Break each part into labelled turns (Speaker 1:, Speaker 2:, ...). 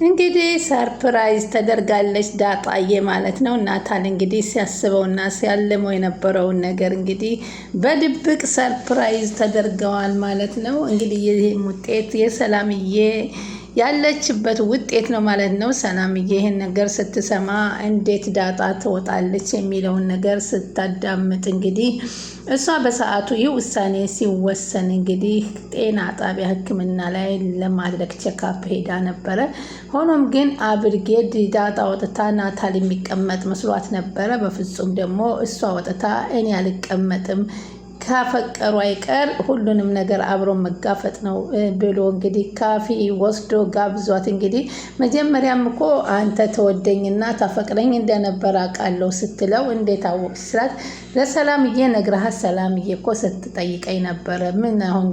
Speaker 1: እንግዲህ ሰርፕራይዝ ተደርጋለች ዳጣዬ ማለት ነው። ናታል እንግዲህ ሲያስበውና ሲያልመው የነበረውን ነገር እንግዲህ በድብቅ ሰርፕራይዝ ተደርገዋል ማለት ነው። እንግዲህ ይህ ውጤት የሰላምዬ ያለችበት ውጤት ነው ማለት ነው። ሰላምዬ ይህን ነገር ስትሰማ እንዴት ዳጣ ትወጣለች የሚለውን ነገር ስታዳምጥ እንግዲህ እሷ በሰዓቱ ይህ ውሳኔ ሲወሰን እንግዲህ ጤና ጣቢያ ሕክምና ላይ ለማድረግ ቼካፕ ሄዳ ነበረ። ሆኖም ግን አብርጌድ ዳጣ ወጥታ ናታል የሚቀመጥ መስሏት ነበረ። በፍጹም ደግሞ እሷ ወጥታ እኔ አልቀመጥም ካፈቀሩ አይቀር ሁሉንም ነገር አብሮ መጋፈጥ ነው ብሎ እንግዲህ ካፊ ወስዶ ጋብዟት። እንግዲህ መጀመሪያም እኮ አንተ ተወደኝና ታፈቅረኝ እንደነበረ አውቃለሁ ስትለው እንዴት አወቅሽ ስላት ለሰላምዬ ነግረሃት ሰላምዬ እኮ ስትጠይቀኝ ነበረ። ምን አሁን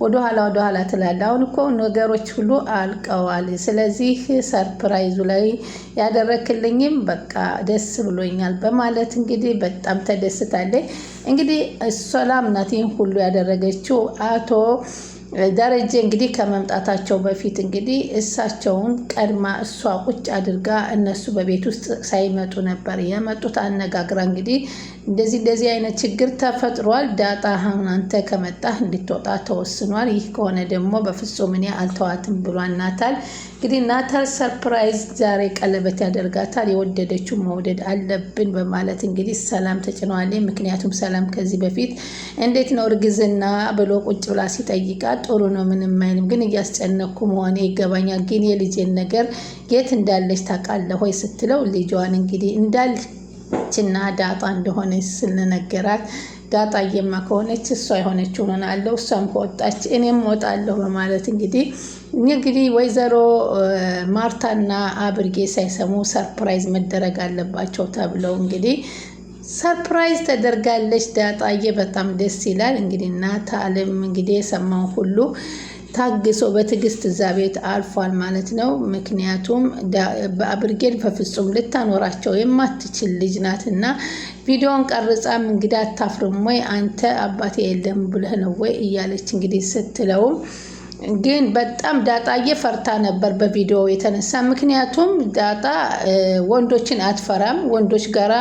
Speaker 1: ወደኋላ ትላለህ? አሁን እኮ ነገሮች ሁሉ አልቀዋል። ስለዚህ ሰርፕራይዙ ላይ ያደረክልኝም በቃ ደስ ብሎኛል በማለት እንግዲህ በጣም ተደስታለች። እንግዲህ ሰላም ናት ይህን ሁሉ ያደረገችው። አቶ ደረጀ እንግዲህ ከመምጣታቸው በፊት እንግዲህ እሳቸውን ቀድማ እሷ ቁጭ አድርጋ እነሱ በቤት ውስጥ ሳይመጡ ነበር የመጡት አነጋግራ እንግዲህ እንደዚህ አይነት ችግር ተፈጥሯል። ዳጣ አሁን አንተ ከመጣህ እንድትወጣ ተወስኗል። ይህ ከሆነ ደግሞ በፍጹም እኔ አልተዋትም ብሏል ናታል። እንግዲህ ናታል ሰርፕራይዝ ዛሬ ቀለበት ያደርጋታል። የወደደችው መውደድ አለብን በማለት እንግዲህ ሰላም ተጭነዋለች። ምክንያቱም ሰላም ከዚህ በፊት እንዴት ነው እርግዝና ብሎ ቁጭ ብላ ሲጠይቃት ጥሩ ነው ምንም አይልም፣ ግን እያስጨነኩ መሆኔ ይገባኛል፣ ግን የልጄን ነገር የት እንዳለች ታውቃለህ ወይ ስትለው ልጇን እንግዲህ እንዳለችና ዳጣ እንደሆነች ስለነገራት ዳጣዬማ ከሆነች እሷ የሆነችው ሆናለሁ፣ እሷም ከወጣች እኔም እወጣለሁ በማለት እንግዲህ ወይዘሮ ማርታና አብርጌ ሳይሰሙ ሰርፕራይዝ መደረግ አለባቸው ተብለው እንግዲህ ሰርፕራይዝ ተደርጋለች ዳጣዬ። በጣም ደስ ይላል። እንግዲህ ናታልም እንግዲህ የሰማው ሁሉ ታግሶ በትዕግስት እዛ ቤት አልፏል ማለት ነው። ምክንያቱም በአብርጌል በፍጹም ልታኖራቸው የማትችል ልጅ ናትና ቪዲዮን ቀርጻም እንግዲህ አታፍርም ወይ አንተ አባቴ የለም ብለህ ነው ወይ እያለች እንግዲህ ስትለውም ግን በጣም ዳጣዬ ፈርታ ነበር በቪዲዮ የተነሳ። ምክንያቱም ዳጣ ወንዶችን አትፈራም። ወንዶች ጋራ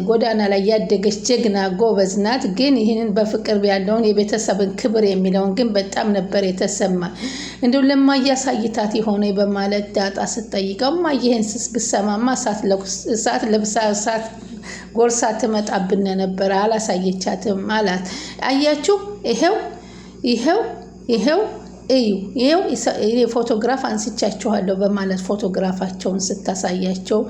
Speaker 1: ጎዳና ላይ ያደገች ጀግና ጎበዝ ናት። ግን ይህንን በፍቅር ያለውን የቤተሰብን ክብር የሚለውን ግን በጣም ነበር የተሰማ። እንዲሁ ለማያሳይታት የሆነ በማለት ዳጣ ስትጠይቀው ማየህን ብሰማማ እሳት ለብሳ እሳት ጎርሳ ትመጣብን ነበር አላሳየቻትም አላት። አያችሁ ይሄው እዩ ፎቶግራፍ አንስቻችኋለሁ በማለት ፎቶግራፋቸውን ስታሳያቸው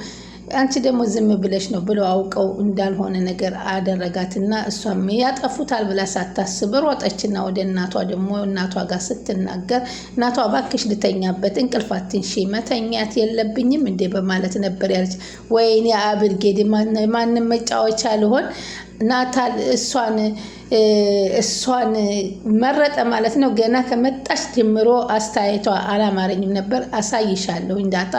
Speaker 1: አንቺ ደግሞ ዝም ብለሽ ነው ብለው አውቀው እንዳልሆነ ነገር አደረጋትና እሷም ያጠፉታል ብላ ሳታስብ ሮጠችና ወደ እናቷ ደግሞ እናቷ ጋር ስትናገር እናቷ ባክሽ ልተኛበት እንቅልፋትንሺ መተኛት የለብኝም እንዴ በማለት ነበር ያለች። ወይኔ አብርጌድ ማንም መጫወቻ ልሆን ናታል እሷን መረጠ ማለት ነው። ገና ከመጣች ጀምሮ አስተያየቷ አላማረኝም ነበር። አሳይሻለሁ እንዳጣ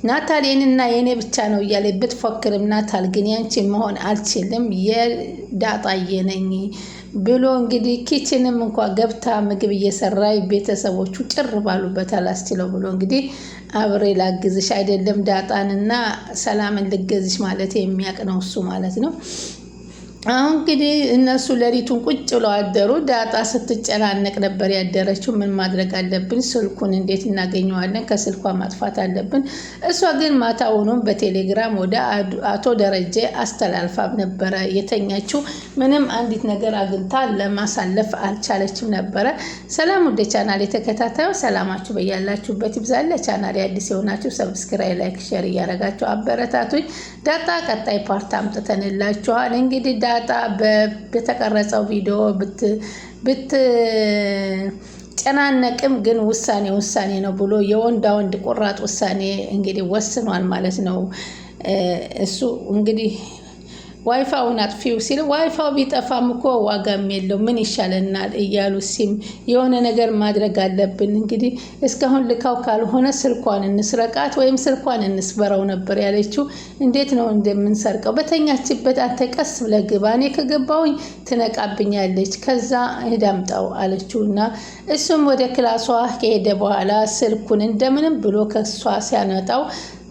Speaker 1: ናታል የኔና የኔ ብቻ ነው እያለ ብትፎክርም ናታል ግን ያንቺ መሆን አልችልም የዳጣዬ ነኝ ብሎ እንግዲህ ኪችንም እንኳን ገብታ ምግብ እየሰራይ ቤተሰቦቹ ጭር ባሉበት አላስችለው ብሎ እንግዲህ አብሬ ላግዝሽ አይደለም ዳጣንና ሰላምን ልገዝሽ ማለት የሚያቅ ነው እሱ ማለት ነው። አሁን እንግዲህ እነሱ ሌሊቱን ቁጭ ብለው አደሩ። ዳጣ ስትጨናነቅ ነበር ያደረችው። ምን ማድረግ አለብን? ስልኩን እንዴት እናገኘዋለን? ከስልኳ ማጥፋት አለብን። እሷ ግን ማታውኑም በቴሌግራም ወደ አቶ ደረጀ አስተላልፋ ነበረ የተኛችው። ምንም አንዲት ነገር አግኝታ ለማሳለፍ አልቻለችም ነበረ። ሰላም ወደ ቻናል የተከታታዩ ሰላማችሁ በያላችሁበት ይብዛል። ለቻናል አዲስ የሆናችሁ ሰብስክራይብ፣ ላይክ፣ ሼር እያደረጋችሁ አበረታቱኝ። ዳጣ ቀጣይ ፓርት አምጥተንላችኋል። እንግዲህ ዳጣ በተቀረጸው ቪዲዮ ብትጨናነቅም ግን ውሳኔ ነው ብሎ የወንዳ ወንድ ቆራጥ ውሳኔ እንግዲህ ወስኗል ማለት ነው። እሱ እንግዲህ ዋይፋውን አጥፊው ሲል ዋይፋው ቢጠፋም እኮ ዋጋም የለው ምን ይሻለናል እያሉ ሲም የሆነ ነገር ማድረግ አለብን እንግዲህ እስካሁን ልካው ካልሆነ ስልኳን እንስረቃት ወይም ስልኳን እንስበረው ነበር ያለችው። እንዴት ነው እንደምንሰርቀው? በተኛችበት አንተ ቀስ ብለህ ግባ፣ እኔ ከገባሁኝ ትነቃብኛለች፣ ከዛ ሄዳምጣው አለችውና እሱም ወደ ክላሷ ከሄደ በኋላ ስልኩን እንደምንም ብሎ ከሷ ሲያነጣው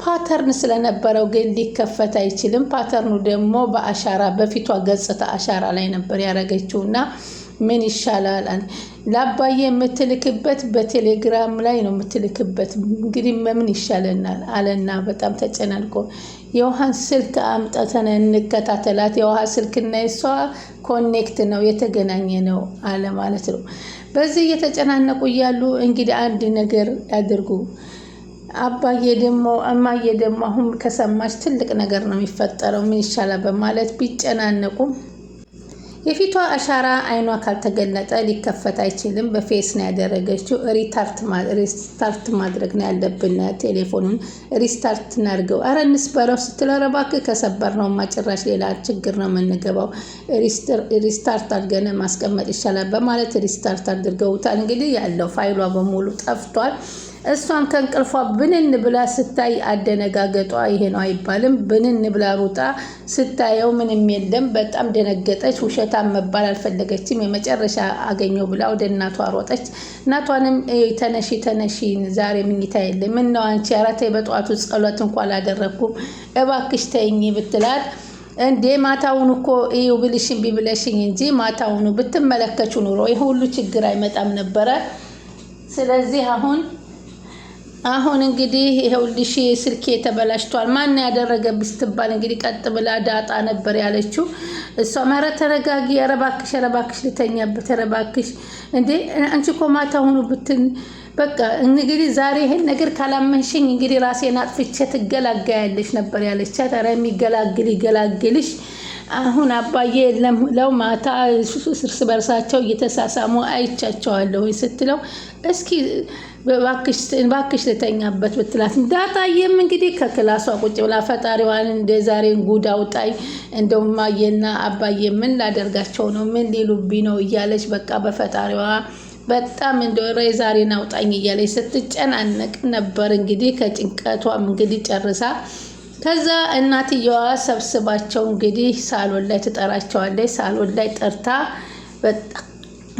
Speaker 1: ፓተርን ስለነበረው ግን ሊከፈት አይችልም። ፓተርኑ ደግሞ በአሻራ በፊቷ ገጽታ አሻራ ላይ ነበር ያረገችውና ምን ይሻላል ለአባዬ የምትልክበት በቴሌግራም ላይ ነው የምትልክበት፣ እንግዲህ ምን ይሻለናል አለና በጣም ተጨናንቆ የውሃን ስልክ አምጥተን እንከታተላት፣ የውሃ ስልክና የሷ ኮኔክት ነው የተገናኘ ነው አለ ማለት ነው። በዚህ እየተጨናነቁ እያሉ እንግዲህ አንድ ነገር ያድርጉ። አባዬ ደግሞ እማዬ ደግሞ አሁን ከሰማች ትልቅ ነገር ነው የሚፈጠረው፣ ምን ይሻላል በማለት ቢጨናነቁም የፊቷ አሻራ አይኗ ካልተገለጠ ሊከፈት አይችልም። በፌስ ነው ያደረገችው። ሪስታርት ማድረግ ነው ያለብን። ቴሌፎኑን ሪስታርት እናድርገው፣ አረ እንስበረው ስትለው ኧረ እባክህ ከሰበር ነው ማጭራሽ ሌላ ችግር ነው የምንገባው፣ ሪስታርት አድርገን ማስቀመጥ ይሻላል በማለት ሪስታርት አድርገውታል። እንግዲህ ያለው ፋይሏ በሙሉ ጠፍቷል። እሷም ከእንቅልፏ ብንን ብላ ስታይ አደነጋገጧ ይሄ ነው አይባልም። ብንን ብላ ሩጣ ስታየው ምንም የለም። በጣም ደነገጠች። ውሸታም መባል አልፈለገችም። የመጨረሻ አገኘው ብላ ወደ እናቷ ሮጠች። እናቷንም ተነሺ ተነሺ ዛሬ ምኝታ የለም፣ ምን ነው አንቺ? ኧረ ተይ በጠዋቱ ጸሎት እንኳን አላደረኩም እባክሽ ተይኝ ብትላት እንዴ ማታውን እኮ እዩ ብልሽን ቢብለሽኝ እንጂ ማታውኑ ብትመለከቹ ኑሮ ይሄ ሁሉ ችግር አይመጣም ነበረ። ስለዚህ አሁን እንግዲህ ይኸውልሽ ስልኬ ተበላሽቷል፣ ማን ያደረገብሽ ስትባል እንግዲህ ቀጥ ብላ ዳጣ ነበር ያለችው። እሷ ኧረ ተረጋጊ፣ ኧረ እባክሽ ልተኛበት፣ ኧረ እባክሽ እንዴ አንቺ እኮ ማታውኑ ብትን በቃ እንግዲህ ዛሬ ይሄን ነገር ካላመንሽኝ እንግዲህ ራሴን አጥፍቼ ትገላጋያለሽ ነበር ያለቻት። ኧረ የሚገላግል ይገላግልሽ። አሁን አባዬ ለው ማታ እርስ በርሳቸው እየተሳሳሙ አይቻቸዋለሁ ስትለው እስኪ ባክሽ ልተኛበት ብትላት ዳጣዬም እንግዲህ ከክላሷ ቁጭ ብላ ፈጣሪዋን እንደ ዛሬን ጉድ አውጣኝ፣ እንደው ማየና አባዬ ምን ላደርጋቸው ነው፣ ምን ሊሉብኝ ነው እያለች በቃ በፈጣሪዋ በጣም እንደው ዛሬን አውጣኝ እያለች ስትጨናነቅ ነበር። እንግዲህ ከጭንቀቷም እንግዲህ ጨርሳ ከዛ እናትየዋ ሰብስባቸው እንግዲህ ሳሎን ላይ ትጠራቸዋለች። ሳሎን ላይ ጠርታ በጣም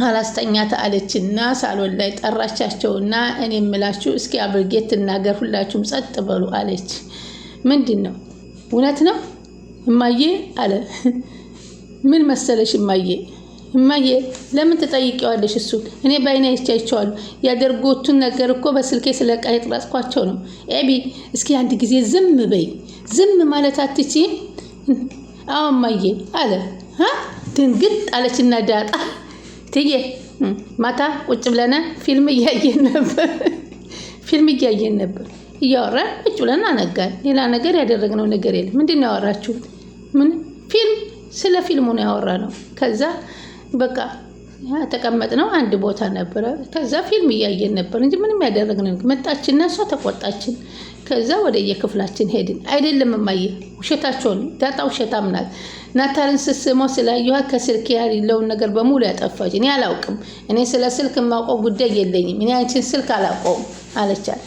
Speaker 1: አላስተኛት አለችና ሳሎን ላይ ጠራቻቸውና እኔ የምላችሁ እስኪ አብርጌት ትናገር፣ ሁላችሁም ጸጥ በሉ አለች። ምንድን ነው እውነት ነው እማዬ አለ። ምን መሰለሽ እማዬ ለምን ትጠይቂዋለሽ? እሱ እኔ ባይኔ አይቻቸዋለሁ። ያደርጉትን ነገር እኮ በስልኬ ስለቀረጽኳቸው ነው። ኤቢ እስኪ አንድ ጊዜ ዝም በይ። ዝም ማለት አትችይም? አዎ እማዬ አለ። ድንግጥ አለችና ዳጣ ትዬ ማታ ቁጭ ብለን ፊልም እያየን ነበር እያወራን ቁጭ ብለን አነጋን። ሌላ ነገር ያደረግነው ነገር የለም። ምንድን ነው ያወራችሁት? ምን ፊልም? ስለ ፊልሙ ነው ያወራነው። ከዛ በቃ ተቀመጥነው አንድ ቦታ ነበረ። ከዛ ፊልም እያየን ነበር እንጂ ምንም ያደረግነው መጣችና እሷ ተቆጣችን። ከዛ ወደ የክፍላችን ሄድን። አይደለም እማዬ ውሸታቸውን፣ ዳጣ ውሸታም ናት። ናታልን ስስመው ስላየኋ ከስልክ ያለውን ነገር በሙሉ ያጠፋች። እኔ አላውቅም። እኔ ስለ ስልክ የማውቀው ጉዳይ የለኝም። እኔ አንቺን ስልክ አላውቀውም አለቻት።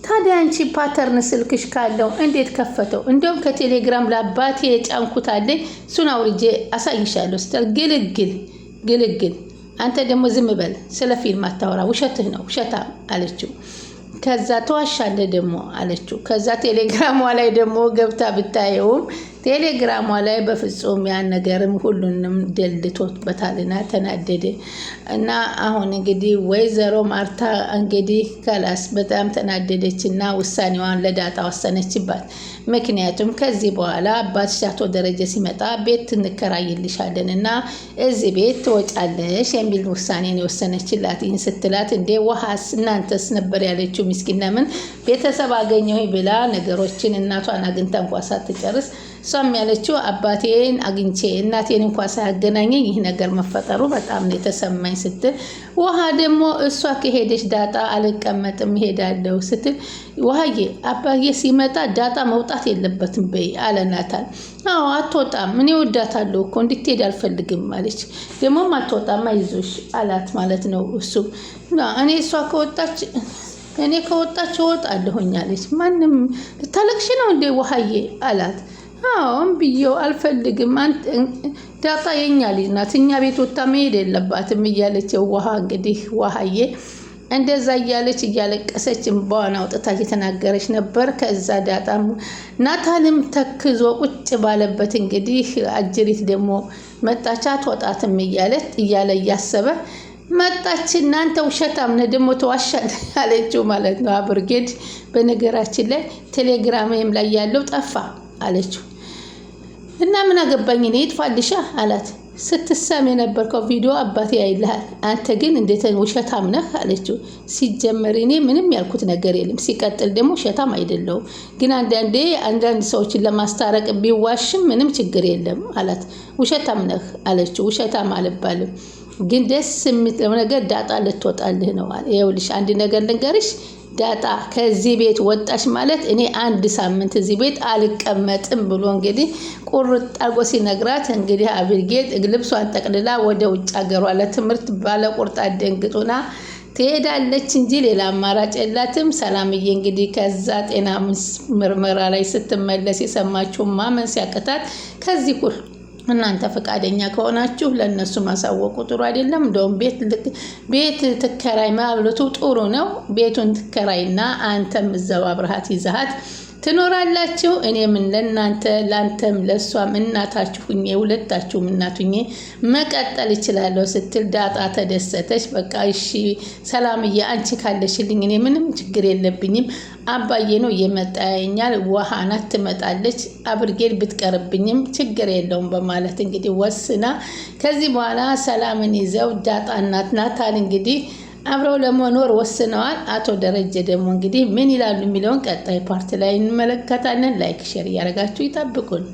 Speaker 1: ታዲያ አንቺ ፓተርን ስልክሽ ካለው እንዴት ከፈተው? እንደውም ከቴሌግራም ለአባቴ የጫንኩት አለኝ፣ እሱን አውርጄ አሳይሻለሁ ስትል ግልግል አንተ ደግሞ ዝም በል፣ ስለ ፊልም አታወራ፣ ውሸትህ ነው ውሸታም አለችው። ከዛ ተዋሻለህ ደግሞ አለችው። ከዛ ቴሌግራሟ ላይ ደግሞ ገብታ ብታየውም ቴሌግራሟ ላይ በፍጹም ያን ነገርም ሁሉንም ደልቶበታልና ተናደደ። እና አሁን እንግዲህ ወይዘሮ ማርታ እንግዲህ ከላስ በጣም ተናደደችና ውሳኔዋን ለዳጣ ወሰነችባት። ምክንያቱም ከዚህ በኋላ አባትሽ አቶ ደረጀ ሲመጣ ቤት እንከራይልሻለን እና እዚህ ቤት ትወጫለሽ የሚል ውሳኔ ነው የወሰነችላት። ይህን ስትላት እንዴ ውሃስ እናንተስ ነበር ያለችው። ምስኪን ለምን ቤተሰብ አገኘሁ ብላ ነገሮችን እናቷን አግኝታ እንኳን ሳትጨርስ እሷም ያለችው አባቴን አግኝቼ እናቴን እንኳን ሳያገናኘኝ ይህ ነገር መፈጠሩ በጣም ነው የተሰማኝ ስትል፣ ውሃ ደግሞ እሷ ከሄደች ዳጣ አልቀመጥም እሄዳለሁ ስትል፣ ውሃዬ አባዬ ሲመጣ ዳጣ መውጣት የለበትም በይ አለ ናታን። አዎ አትወጣም፣ እኔ ወዳታለሁ እኮ እንድትሄድ አልፈልግም አለች። ደግሞም አትወጣም አይዞሽ አላት ማለት ነው። እሱ እኔ እሷ ከወጣች እወጣለሁኝ አለች። ማንም ልታለቅሽ ነው እንዴ ውሃዬ አላት። አዎን ብዬው አልፈልግም፣ ዳጣ የኛ ልጅ ናት፣ እኛ ቤት ወጣ መሄድ የለባትም እያለች ውሃ እንግዲህ ውሃዬ እንደዛ እያለች እያለቀሰች እንባዋን አውጥታ እየተናገረች ነበር። ከዛ ዳጣም ናታንም ተክዞ ቁጭ ባለበት እንግዲህ አጅሪት ደግሞ መጣች። አትወጣትም እያለ እያሰበ መጣች። እናንተ ውሸታም ነህ ደግሞ ተዋሻለህ አለችው ማለት ነው። አብርጌድ በነገራችን ላይ ቴሌግራምም ላይ ያለው ጠፋ አለችው። እና ምን አገባኝ እኔ ይጥፋልሻ አላት። ስትሰም የነበርከው ቪዲዮ አባቴ ያይልሃል፣ አንተ ግን እንዴት ውሸታም ነህ አለችው። ሲጀመር እኔ ምንም ያልኩት ነገር የለም፣ ሲቀጥል ደግሞ ውሸታም አይደለሁም፣ ግን አንዳንድ ሰዎችን ለማስታረቅ ቢዋሽም ምንም ችግር የለም አላት። ውሸታም ነህ አለችው። ውሸታም አልባልም፣ ግን ደስ የምትለው ነገር ዳጣ ልትወጣልህ ነው አለ። ይኸውልሽ አንድ ነገር ልንገርሽ፣ ዳጣ ከዚህ ቤት ወጣሽ ማለት እኔ 1 ሳምንት እዚህ ቤት አልቀመጥም ብሎ እንግዲህ ቁርጥ አርጎ ሲነግራት እንግዲህ አብርጌድ ልብሷን ጠቅልላ ወደ ውጭ ሀገሯ ለትምህርት ባለቁርጣ ደንግጡና ትሄዳለች እንጂ ሌላ አማራጭ የላትም። ሰላምዬ እንግዲህ ከዛ ጤና ምርመራ ላይ ስትመለስ የሰማችው ማመን ሲያቅታት ከዚህ ሁሉ እናንተ ፈቃደኛ ከሆናችሁ ለነሱ ማሳወቁ ጥሩ አይደለም። እንደውም ቤት ትከራይ ማብለቱ ጥሩ ነው። ቤቱን ትከራይና አንተም እዛው አብረሃት ይዛሃት ትኖራላችሁ። እኔ ምን ላንተም ለሷም እናታችሁ ሁኜ ሁለታችሁም እናቱኜ መቀጠል እችላለሁ ስትል ዳጣ ተደሰተች። በቃ እሺ ሰላምዬ አንቺ ካለሽልኝ እኔ ምንም ችግር የለብኝም፣ አባዬ ነው እየመጣኛል፣ ውሃናት ትመጣለች፣ አብርጌድ ብትቀርብኝም ችግር የለውም በማለት እንግዲህ ወስና ከዚህ በኋላ ሰላምን ይዘው ዳጣ እናት ናታን እንግዲህ አብረው ለመኖር ወስነዋል። አቶ ደረጀ ደግሞ እንግዲህ ምን ይላሉ የሚለውን ቀጣይ ፓርት ላይ እንመለከታለን። ላይክ ሼር እያደረጋችሁ ይጠብቁን።